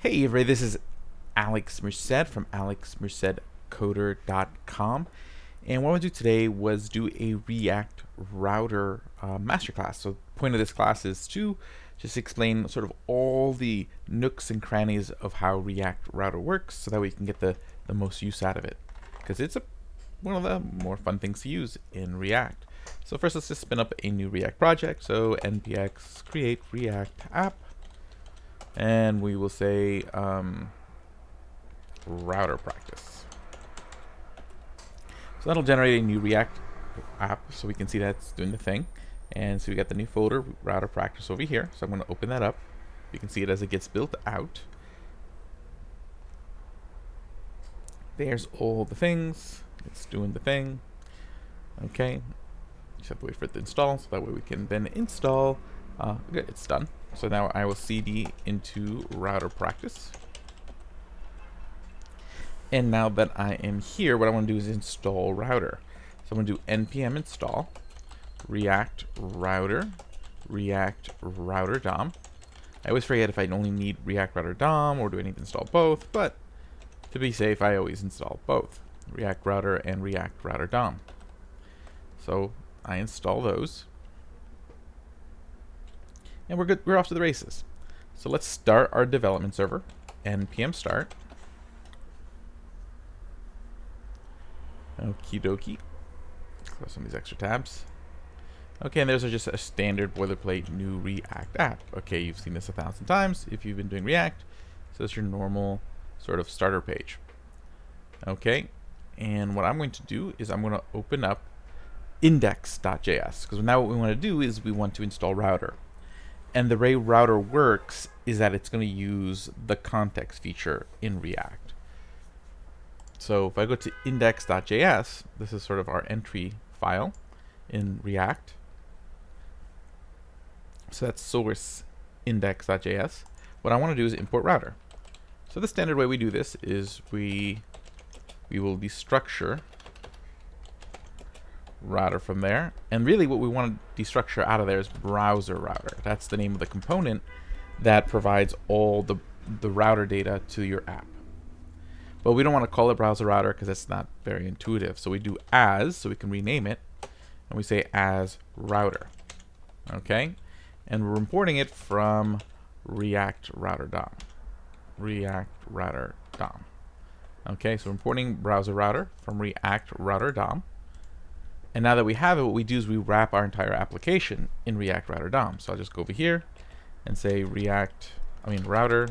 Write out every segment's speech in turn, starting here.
Hey everybody, this is Alex Merced from alexmercedcoder.com, and what I want to do today was do a React router masterclass. So the point of this class is to just explain sort of all the nooks and crannies of how React router works so that we can get the most use out of it, because it's one of the more fun things to use in React. So first let's just spin up a new React project. So npx create React app, and we will say router practice. So that'll generate a new React app, so we can see that's doing the thing. And so we got the new folder, router practice, over here. So I'm going to open that up. You can see it as it gets built out. There's all the things. It's doing the thing. Okay. Just have to wait for it to install, so that way we can then install. Good, it's done. So now I will cd into router practice. And now that I am here, what I want to do is install router. So I'm going to do npm install react router DOM. I always forget if I only need React router DOM or do I need to install both, but to be safe, I always install both React router and React router DOM. So I install those. And we're good. We're off to the races. So let's start our development server. npm start. Okie dokie. Close some of these extra tabs. Okay, and there's just a standard boilerplate new React app. Okay, you've seen this 1,000 times if you've been doing React. So it's your normal sort of starter page. Okay, and what I'm going to do is I'm going to open up index.js, because now what we want to do is we want to install router. And the way router works is that it's going to use the context feature in React. So if I go to index.js, this is sort of our entry file in React. So that's source index.js. What I want to do is import router. So the standard way we do this is we will destructure router from there, and really what we want to destructure out of there is browser router. That's the name of the component that provides all the router data to your app. But we don't want to call it browser router because it's not very intuitive. So we do as, so we can rename it, and we say as router. Okay, and we're importing it from React router DOM. React router DOM. Okay, so we're importing browser router from React router DOM. And now that we have it, what we do is we wrap our entire application in React router DOM. So I'll just go over here and say router.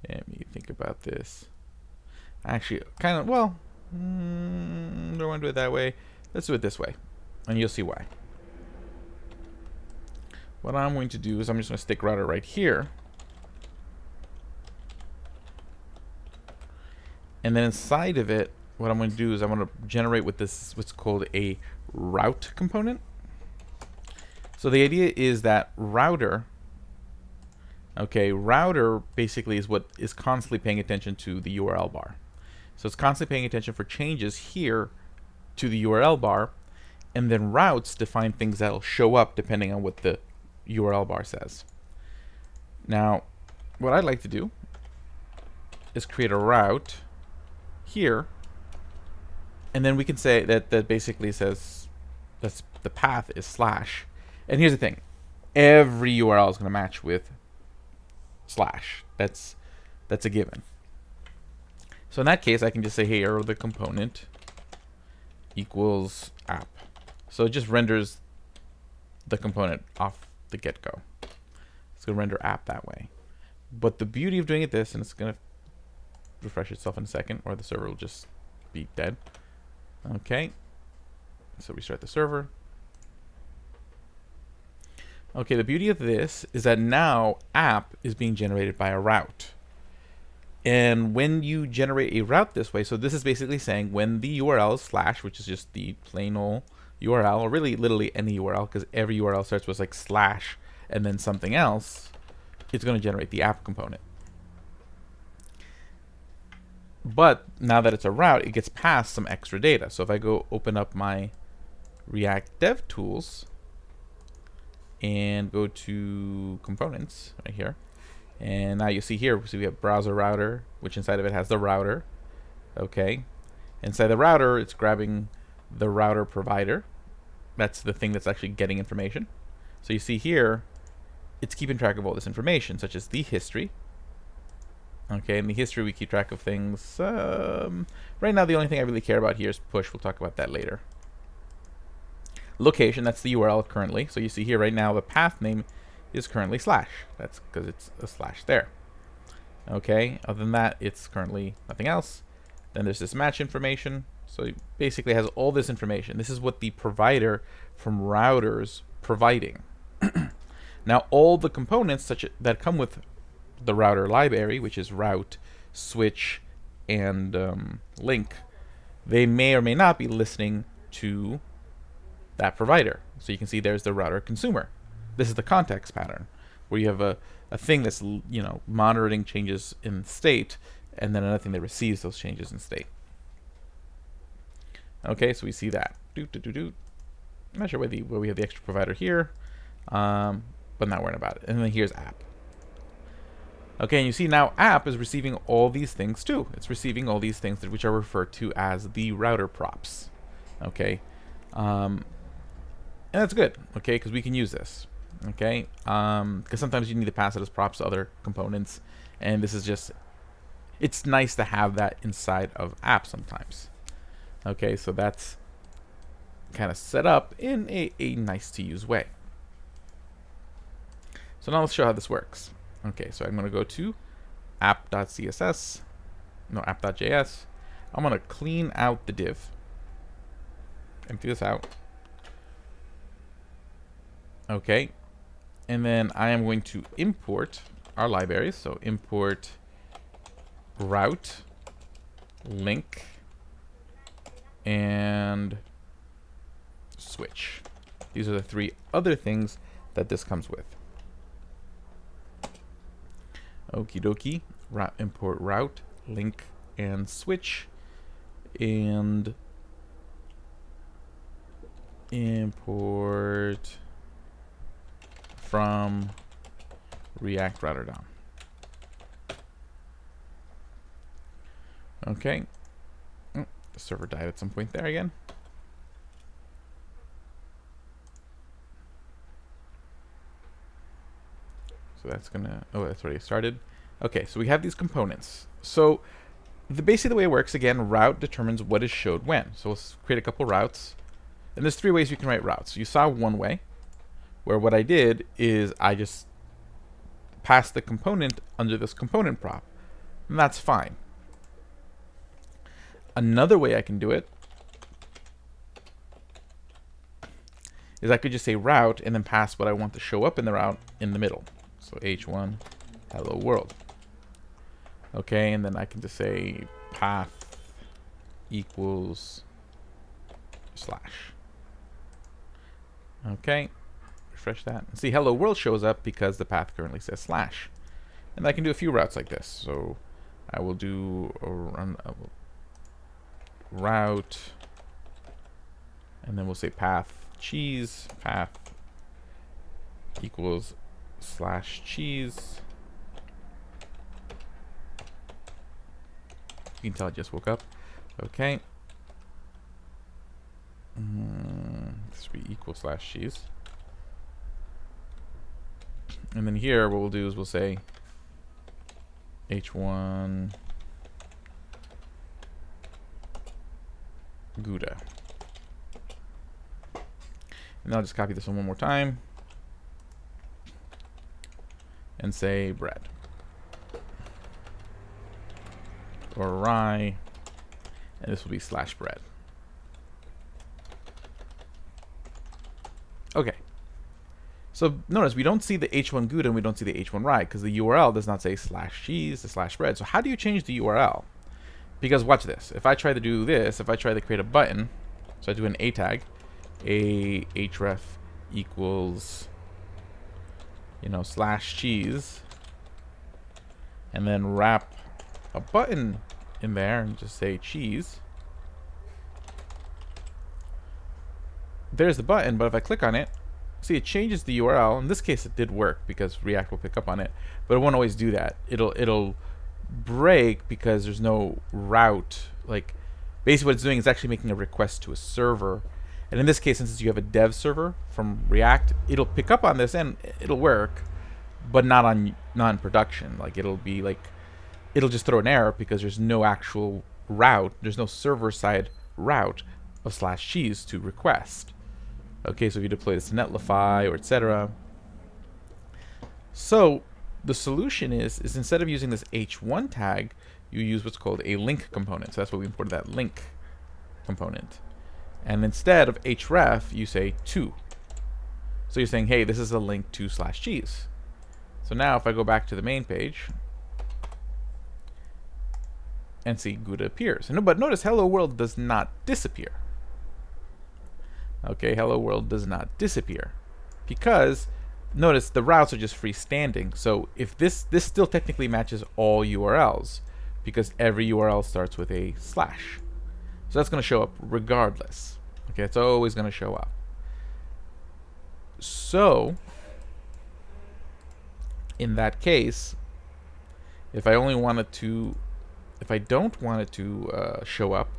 Let me think about this. Actually, kind of, well, don't want to do it that way. Let's do it this way, and you'll see why. What I'm going to do is I'm just going to stick router right here. And then inside of it, what I'm going to do is I'm going to generate with this what's called a route component. So the idea is that router basically is what is constantly paying attention to the URL bar. So it's constantly paying attention for changes here to the URL bar, and then routes define things that'll show up depending on what the URL bar says. Now, what I'd like to do is create a route here, and then we can say that basically says that's the path is slash. And here's the thing: every URL is going to match with slash. That's a given. So in that case, I can just say, hey, arrow the component equals app. So it just renders the component off the get-go. It's going to render app that way. But the beauty of doing it this, and it's going to refresh itself in a second, or the server will just be dead. Okay. So restart the server. Okay, the beauty of this is that now app is being generated by a route. And when you generate a route this way, so this is basically saying when the URL is slash, which is just the plain old URL, or really literally any URL, because every URL starts with like slash and then something else, it's going to generate the app component. But now that it's a route, it gets passed some extra data. So if I go open up my React Dev Tools and go to components right here, and now you see here, so we have browser router, which inside of it has the router. Okay, inside the router, it's grabbing the router provider. That's the thing that's actually getting information. So you see here, it's keeping track of all this information, such as the history. Okay, in the history, we keep track of things. Right now, the only thing I really care about here is push. We'll talk about that later. Location, that's the URL currently. So you see here right now, the path name is currently slash. That's because it's a slash there. Okay, other than that, it's currently nothing else. Then there's this match information. So it basically has all this information. This is what the provider from routers providing. Now, all the components that come with the router library, which is route, switch, and link, they may or may not be listening to that provider. So you can see there's the router consumer. This is the context pattern, where you have a thing that's monitoring changes in state, and then another thing that receives those changes in state. Okay, so we see that. I'm not sure where we have the extra provider here, but not worrying about it. And then here's app. Okay, and you see now app is receiving all these things too. It's receiving all these things which are referred to as the router props. Okay, and that's good. Okay, because we can use this. Okay, because sometimes you need to pass it as props to other components, and this is just, it's nice to have that inside of app sometimes. Okay, so that's kind of set up in a nice to use way. So now let's show how this works. Okay, so I'm going to go to app.js. I'm going to clean out the div. Empty this out. Okay, and then I am going to import our libraries. So import route, link, and switch. These are the three other things that this comes with. Okie dokie. Import route, link, and switch, and import from React router down. Okay. The server died at some point there again. So that's gonna, oh, that's already started. Okay, so we have these components. So basically the way it works, again, route determines what is showed when. So let's create a couple routes. And there's three ways you can write routes. You saw one way, where what I did is I just passed the component under this component prop. And that's fine. Another way I can do it is I could just say route and then pass what I want to show up in the route in the middle. So h1 hello world. Okay, and then I can just say path equals slash. Okay, refresh that. And see, hello world shows up because the path currently says slash. And I can do a few routes like this. So I will do a route, and then we'll say path cheese, path equals slash cheese. You can tell I just woke up. Okay. This will be equal slash cheese. And then here, what we'll do is we'll say h1 Gouda. And I'll just copy this one more time and say bread or rye, and this will be slash bread. Okay, so notice we don't see the h1 Gouda and we don't see the h1 rye because the URL does not say slash cheese to slash bread. So how do you change the URL? Because watch this. If I try to do this, if I try to create a button, so I do an a tag, a href equals, slash cheese, and then wrap a button in there and just say cheese. There's the button, but if I click on it, see, it changes the URL. In this case, it did work because React will pick up on it, but it won't always do that. It'll break because there's no route. Like, basically what it's doing is actually making a request to a server. And in this case, since you have a dev server from React, it'll pick up on this and it'll work, but not in production. Like, it'll just throw an error because there's no actual route. There's no server-side route of /cheese to request. Okay, so if you deploy this to Netlify or etc. So the solution is instead of using this h1 tag, you use what's called a link component. So that's why we imported that link component. And instead of href, you say to. So you're saying, hey, this is a link to /cheese. So now if I go back to the main page and see Gouda appears. But notice hello world does not disappear. Okay, hello world does not disappear because notice the routes are just freestanding. So if this still technically matches all URLs because every URL starts with a /. So that's going to show up regardless. Okay, it's always going to show up. So in that case, if I don't want it to show up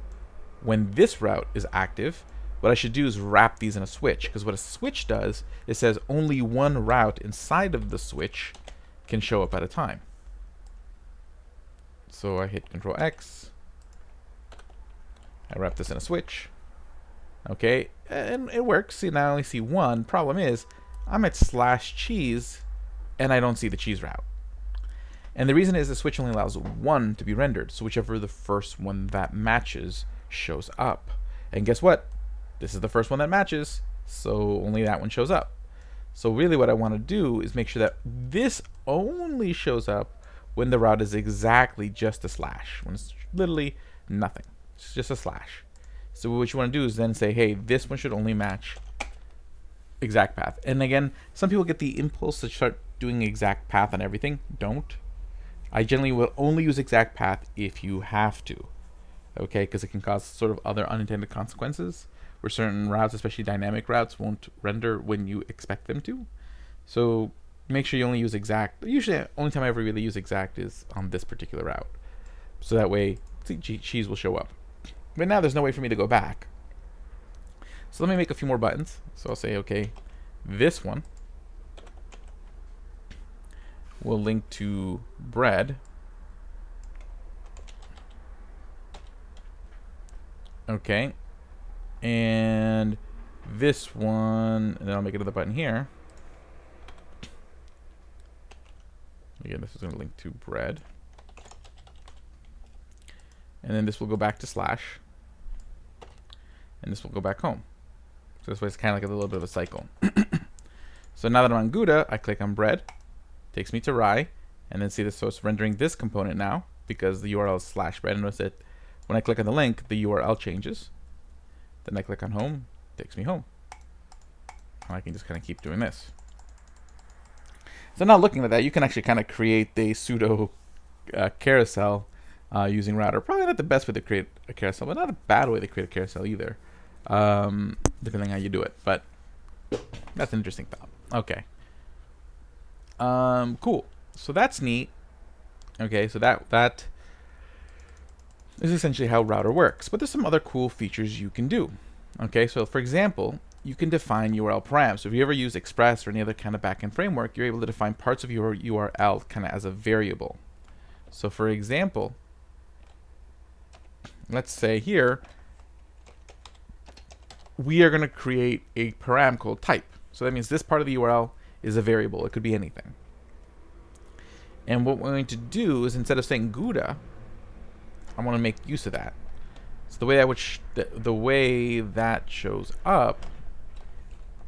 when this route is active, what I should do is wrap these in a switch, because what a switch does, it says only one route inside of the switch can show up at a time. So I hit Control X, I wrap this in a switch, okay, and it works. See, now I only see one. Problem is, I'm at /cheese, and I don't see the cheese route. And the reason is the switch only allows one to be rendered, so whichever the first one that matches shows up. And guess what? This is the first one that matches, so only that one shows up. So really what I want to do is make sure that this only shows up when the route is exactly just a /, when it's literally nothing. It's just a /. So what you want to do is then say, hey, this one should only match exact path. And again, some people get the impulse to start doing exact path on everything. Don't. I generally will only use exact path if you have to, okay, because it can cause sort of other unintended consequences where certain routes, especially dynamic routes, won't render when you expect them to. So make sure you only use exact. Usually the only time I ever really use exact is on this particular route. So that way cheese will show up. But now there's no way for me to go back. So let me make a few more buttons. So I'll say, okay, this one will link to bread. Okay. And this one, and then I'll make another button here. Again, this is going to link to bread. And then this will go back to /. And this will go back home. So this way it's kind of like a little bit of a cycle. So now that I'm on Gouda, I click on bread. Takes me to rye. And then see this, so it's rendering this component now because the URL is /bread. And notice that when I click on the link, the URL changes. Then I click on home, takes me home. And I can just kind of keep doing this. So now looking at that, you can actually kind of create a pseudo carousel using router. Probably not the best way to create a carousel, but not a bad way to create a carousel either, depending on how you do it. But that's an interesting thought. Okay. Cool. So that's neat. Okay, so that is essentially how router works. But there's some other cool features you can do. Okay, so for example, you can define URL params. So if you ever use Express or any other kind of backend framework, you're able to define parts of your URL kind of as a variable. So for example, let's say here, we are going to create a param called type. So that means this part of the URL is a variable. It could be anything. And what we're going to do is instead of saying Gouda, I want to make use of that. So the way I would the way that shows up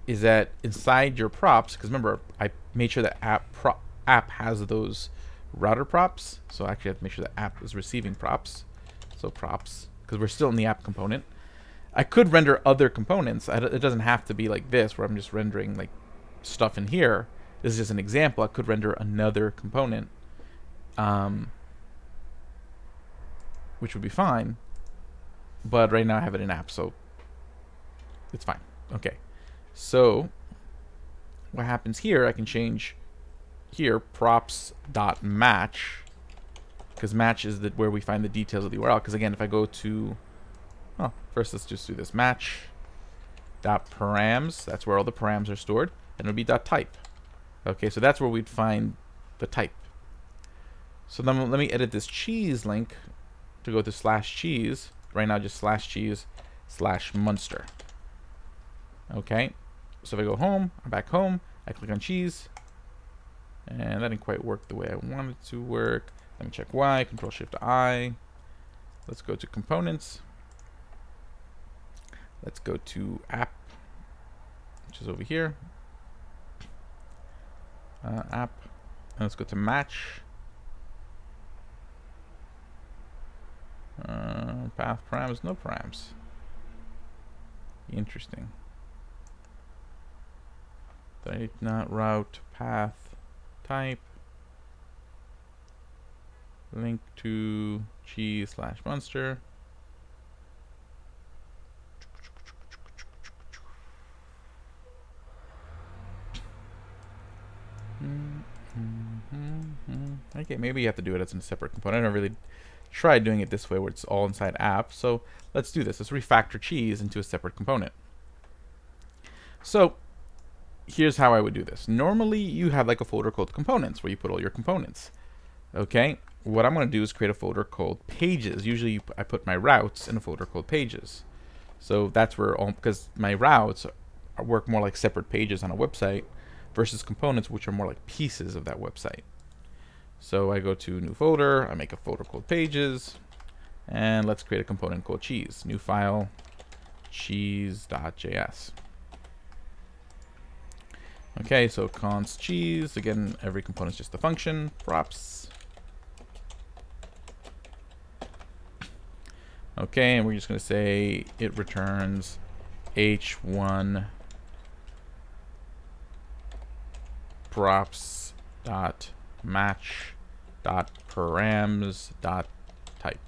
is that inside your props, because remember I made sure that app has those router props. So I actually have to make sure that app is receiving props. So props, because we're still in the app component. I could render other components. It doesn't have to be like this, where I'm just rendering like stuff in here. This is just an example. I could render another component. which would be fine. But right now I have it in app, so it's fine. Okay. So what happens here, I can change here props.match, because match is where we find the details of the URL. Because again, if I go to, oh, first let's just do this match.params, that's where all the params are stored, and it'll be .type. Okay, so that's where we'd find the type. So then let me edit this cheese link to go to /cheese. Right now just /cheese/Munster. Okay, so if I go home, I'm back home, I click on cheese, and that didn't quite work the way I wanted it to work. Let me check why. Control-Shift-I. Let's go to components. Let's go to app, which is over here. App. And let's go to match. Path params, no params. Interesting. Type, not route, path, type. Link to cheese/Munster. Okay, maybe you have to do it as a separate component. I don't really try doing it this way where it's all inside app. So let's do this. Let's refactor cheese into a separate component. So here's how I would do this. Normally you have like a folder called components where you put all your components. Okay, what I'm going to do is create a folder called pages. Usually I put my routes in a folder called pages. So that's where all, because my routes work more like separate pages on a website versus components, which are more like pieces of that website. So I go to new folder, I make a folder called pages, and let's create a component called cheese. New file, cheese.js. Okay, so const cheese, again, every component is just a function, props. Okay, and we're just going to say it returns h1 props dot match dot params dot type.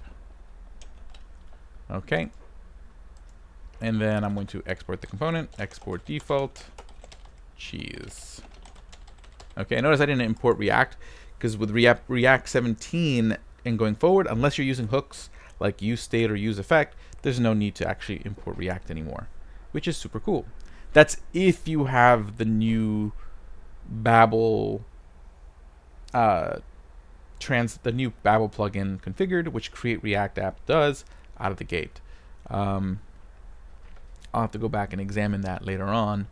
Okay, and then I'm going to export the component, export default cheese. Okay, notice I didn't import React because with React 17 and going forward, unless you're using hooks like useState or useEffect, there's no need to actually import React anymore, which is super cool. That's if you have the new Babel the new Babel plugin configured, which Create React app does out of the gate. I'll have to go back and examine that later on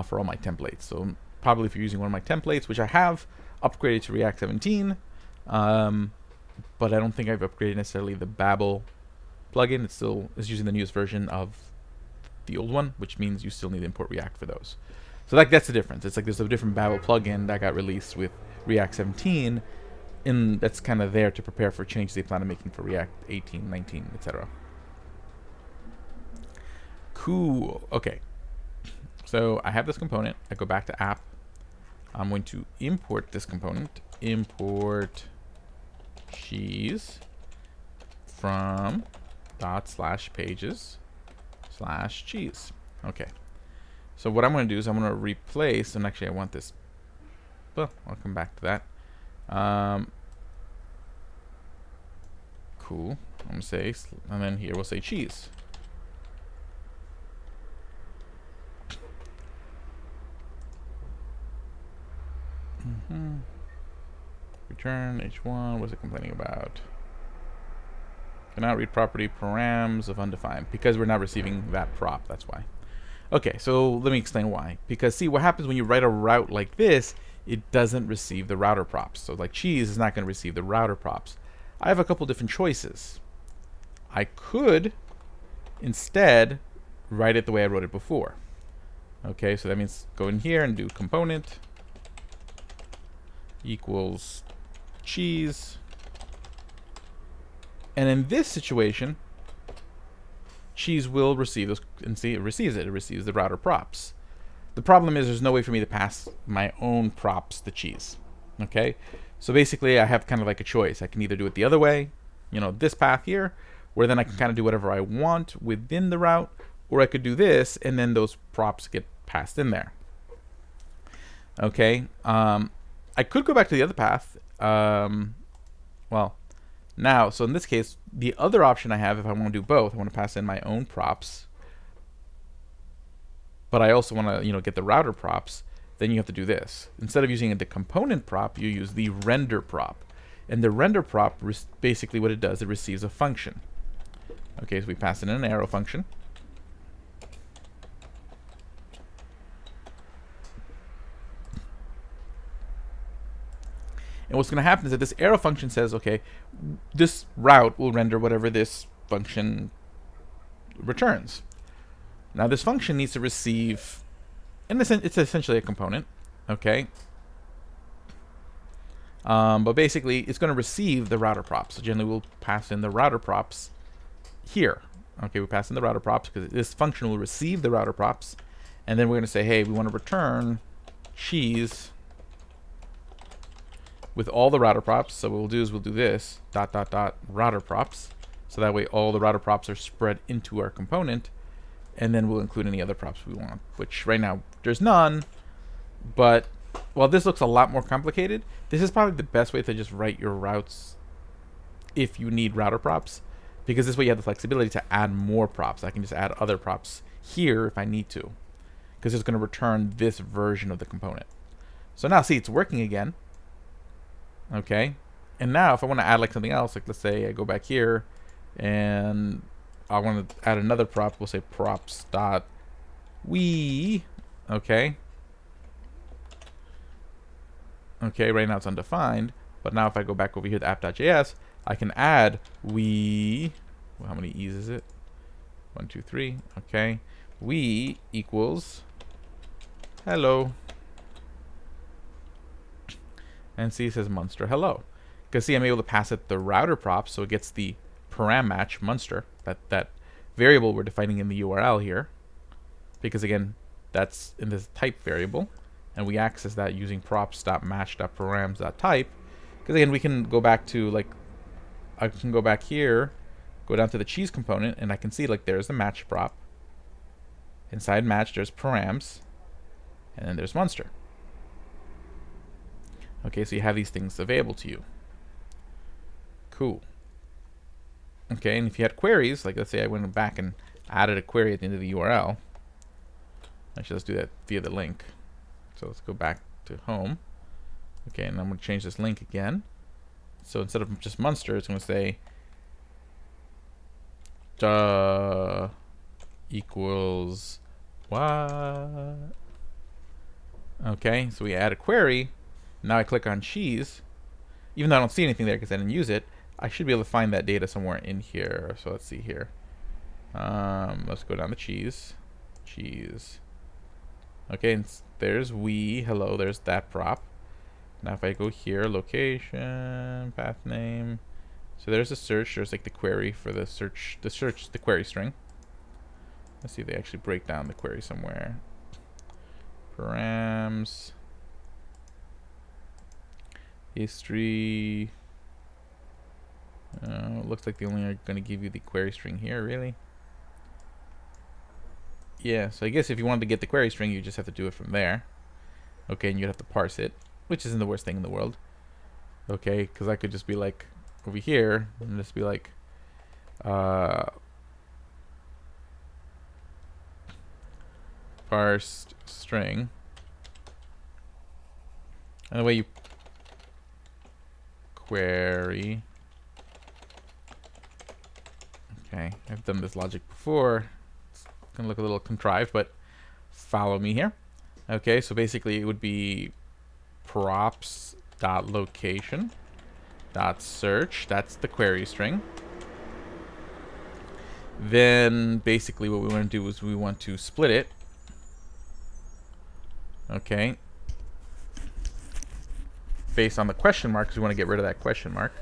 for all my templates. So probably if you're using one of my templates, which I have upgraded to React 17, but I don't think I've upgraded necessarily the Babel plugin. It still is using the newest version of the old one, which means you still need to import React for those. So that's the difference. It's like there's a different Babel plugin that got released with React 17, and that's kind of there to prepare for changes they plan on making for React 18, 19, etc. Cool. Okay. So I have this component. I go back to app. I'm going to import this component. Import cheese from /pages/cheese. Okay. So what I'm going to do is I'm going to replace, and actually I want this, well, I'll come back to that. Cool. I'm going to say, and then here we'll say cheese. Return h1. What's it complaining about? Cannot read property params of undefined, because we're not receiving that prop. That's why. Okay, so let me explain why. Because see, what happens when you write a route like this, it doesn't receive the router props. So like cheese is not going to receive the router props. I have a couple different choices. I could instead write it the way I wrote it before. Okay, so that means go in here and do component equals cheese. And in this situation, cheese will receive those, and see, it receives the router props. The problem is there's no way for me to pass my own props to cheese. Okay, so basically I have kind of like a choice. I can either do it the other way, you know, this path here, where then I can kind of do whatever I want within the route, or I could do this, and then those props get passed in there. Okay, I could go back to the other path. Well, now, so in this case, the other option I have, if I want to do both, I want to pass in my own props, but I also want to, you know, get the router props, then you have to do this. Instead of using the component prop, you use the render prop. And the render prop, basically what it does, it receives a function. Okay, so we pass in an arrow function. And what's going to happen is that this arrow function says, okay, this route will render whatever this function returns. Now this function needs to receive, and it's essentially a component, okay? But basically, it's going to receive the router props. So generally, we'll pass in the router props here. Okay, we pass in the router props because this function will receive the router props, and then we're going to say, hey, we want to return cheese with all the router props. So what we'll do is we'll do this dot dot dot router props. So that way, all the router props are spread into our component, and then we'll include any other props we want. Which right now there's none, but while this looks a lot more complicated, this is probably the best way to just write your routes if you need router props, because this way you have the flexibility to add more props. I can just add other props here if I need to, because it's going to return this version of the component. So now see, it's working again. Okay, and now if I want to add like something else, like let's say I go back here and I want to add another prop, we'll say props dot we. Okay. Okay, right now it's undefined, but now if I go back over here to app.js, I can add we, well, how many e's is it? 1, 2, 3, okay. We equals hello. And see, it says Munster hello. Because see, I'm able to pass it the router props, so it gets the param match Munster, that variable we're defining in the URL here. Because again, that's in this type variable. And we access that using props.match.params.type. Because again, we can go back to, like, I can go back here, go down to the cheese component, and I can see, like, there's the match prop. Inside match, there's params, and then there's Munster. Okay, so you have these things available to you. Cool. Okay, and if you had queries, like let's say I went back and added a query at the end of the URL. Actually, let's do that via the link. So let's go back to home. Okay, and I'm going to change this link again. So instead of just Munster, it's going to say equals what? Okay, so we add a query. Now I click on cheese. Even though I don't see anything there because I didn't use it, I should be able to find that data somewhere in here. So let's see here. Let's go down to cheese. Cheese. Okay, and there's we. Hello, there's that prop. Now if I go here, location, path name. So there's a search. There's like the query for the search, the query string. Let's see if they actually break down the query somewhere. Params. History. Looks like they only are going to give you the query string here, really. Yeah, so I guess if you wanted to get the query string, you just have to do it from there. Okay, and you'd have to parse it, which isn't the worst thing in the world. Okay, because I could just be like, over here, and just be like, parsed string. And the way you query. Okay, I've done this logic before. It's gonna look a little contrived, but follow me here. Okay, so basically it would be props.location.search. That's the query string. Then basically what we want to do is we want to split it. Okay. Based on the question mark, because we want to get rid of that question mark.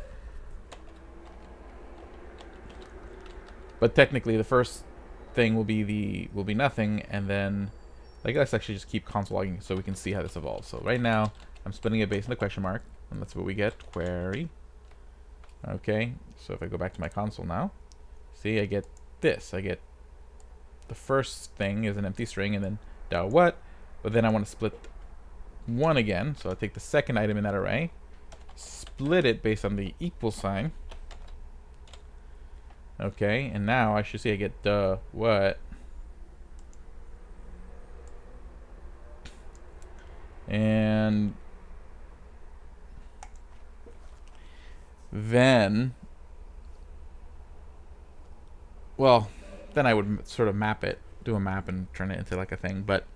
But technically the first thing will be nothing, and then like let's actually just keep console logging so we can see how this evolves. So right now I'm splitting it based on the question mark, and that's what we get. Query. Okay, so if I go back to my console now, see, I get this. I get the first thing is an empty string and then what, but then I want to split one again, so I'll take the second item in that array, split it based on the equal sign. Okay, and now I should see I get what, and then, well, then I would sort of map it, do a map and turn it into like a thing, but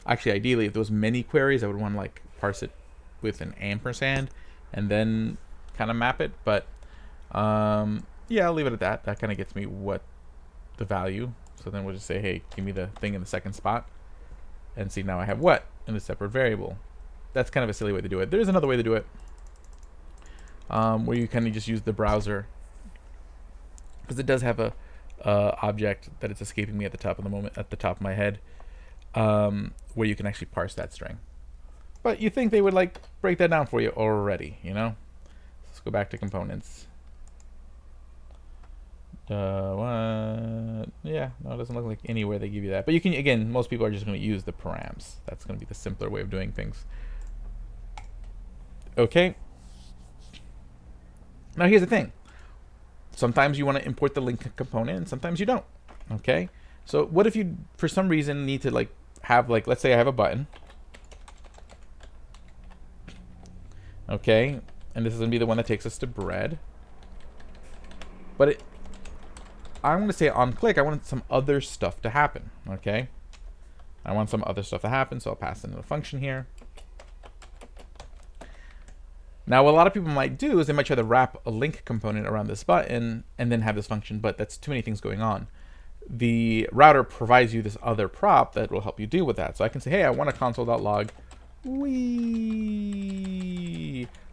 actually, ideally, if there was many queries, I would want to like parse it with an ampersand and then kind of map it. But yeah, I'll leave it at that. That kind of gets me what the value. So then we'll just say, hey, give me the thing in the second spot, and see now I have what in a separate variable. That's kind of a silly way to do it. There is another way to do it, where you kind of just use the browser, because it does have a object that it's escaping me at the top of the moment, at the top of my head, where you can actually parse that string. But you think they would like break that down for you already, you know? Let's go back to components. What? Yeah, no, it doesn't look like anywhere they give you that. But you can, again, most people are just going to use the params. That's going to be the simpler way of doing things. Okay. Now here's the thing. Sometimes you want to import the link component, and sometimes you don't. Okay. So what if you, for some reason, need to like have like, let's say I have a button. Okay, and this is gonna be the one that takes us to bread. But I'm gonna say on click, I want some other stuff to happen. Okay, I want some other stuff to happen, so I'll pass in a function here. Now, what a lot of people might do is they might try to wrap a link component around this button and then have this function, but that's too many things going on. The router provides you this other prop that will help you deal with that. So I can say, hey, I want a console.log,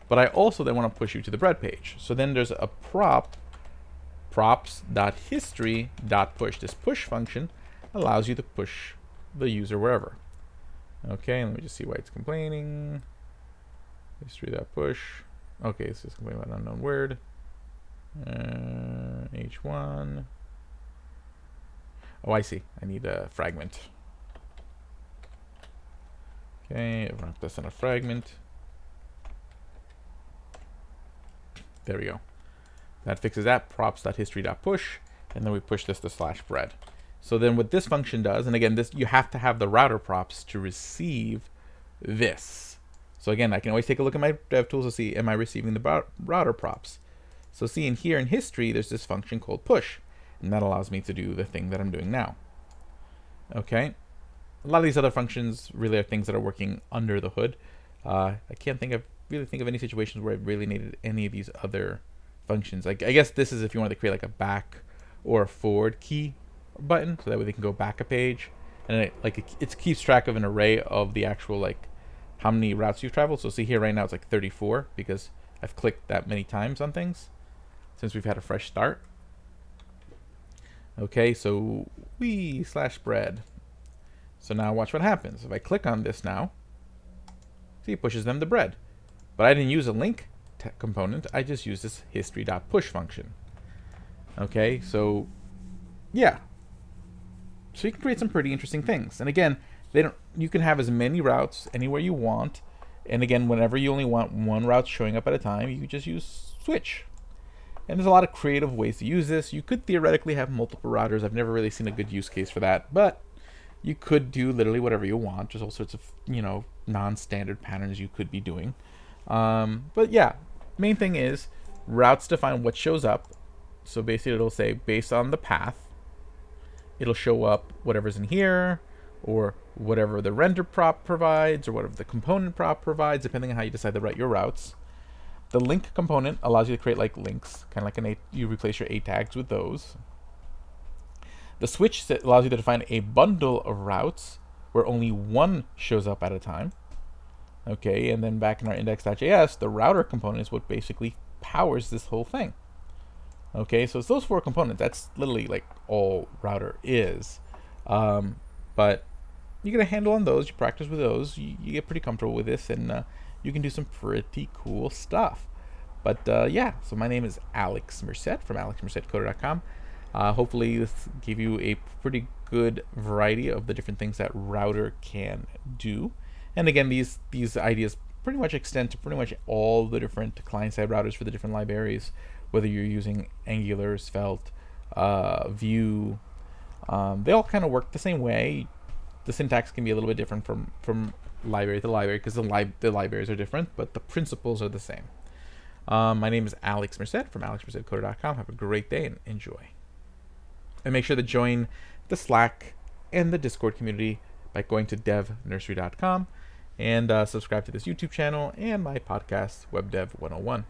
but I also then want to push you to the bread page. So then there's a props.history.push. This push function allows you to push the user wherever. Okay, let me just see why it's complaining. History.push. Okay, so it's complaining about an unknown word. H1. Oh, I see. I need a fragment. Okay, wrap this in a fragment. There we go. That fixes that. Props.history.push, and then we push this to /bread. So then what this function does, and again, this you have to have the router props to receive this. So again, I can always take a look at my DevTools to see, am I receiving the router props? So see in here in history, there's this function called push, and that allows me to do the thing that I'm doing now. Okay. A lot of these other functions really are things that are working under the hood. I can't really think of any situations where I really needed any of these other functions. Like, I guess this is if you wanted to create like a back or a forward key button, so that way they can go back a page, and it keeps track of an array of the actual like how many routes you've traveled. So see here right now it's like 34 because I've clicked that many times on things since we've had a fresh start. Okay, so /bread. So now watch what happens. If I click on this now, see, it pushes them to bread. But I didn't use a link component. I just used this history.push function. Okay, so yeah. So you can create some pretty interesting things. And again, you can have as many routes anywhere you want. And again, whenever you only want one route showing up at a time, you just use switch. And there's a lot of creative ways to use this. You could theoretically have multiple routers. I've never really seen a good use case for that, but you could do literally whatever you want. There's all sorts of, non-standard patterns you could be doing. But yeah, main thing is routes define what shows up. So basically it'll say based on the path, it'll show up whatever's in here, or whatever the render prop provides, or whatever the component prop provides, depending on how you decide to write your routes. The link component allows you to create like links, kind of like you replace your A tags with those. The switch allows you to define a bundle of routes where only one shows up at a time. Okay, and then back in our index.js, the router component is what basically powers this whole thing. Okay, so it's those four components. That's literally like all router is. But you get a handle on those, you practice with those, you get pretty comfortable with this, and you can do some pretty cool stuff. But yeah, so my name is Alex Merced from alexmercedcoder.com. Hopefully this gave you a pretty good variety of the different things that Router can do. And again, these ideas pretty much extend to pretty much all the different client-side routers for the different libraries, whether you're using Angular, Svelte, Vue. They all kind of work the same way. The syntax can be a little bit different from library to library because the libraries are different, but the principles are the same. My name is Alex Merced from alexmercedcoder.com. Have a great day and enjoy. And make sure to join the Slack and the Discord community by going to devnursery.com and subscribe to this YouTube channel and my podcast, WebDev 101.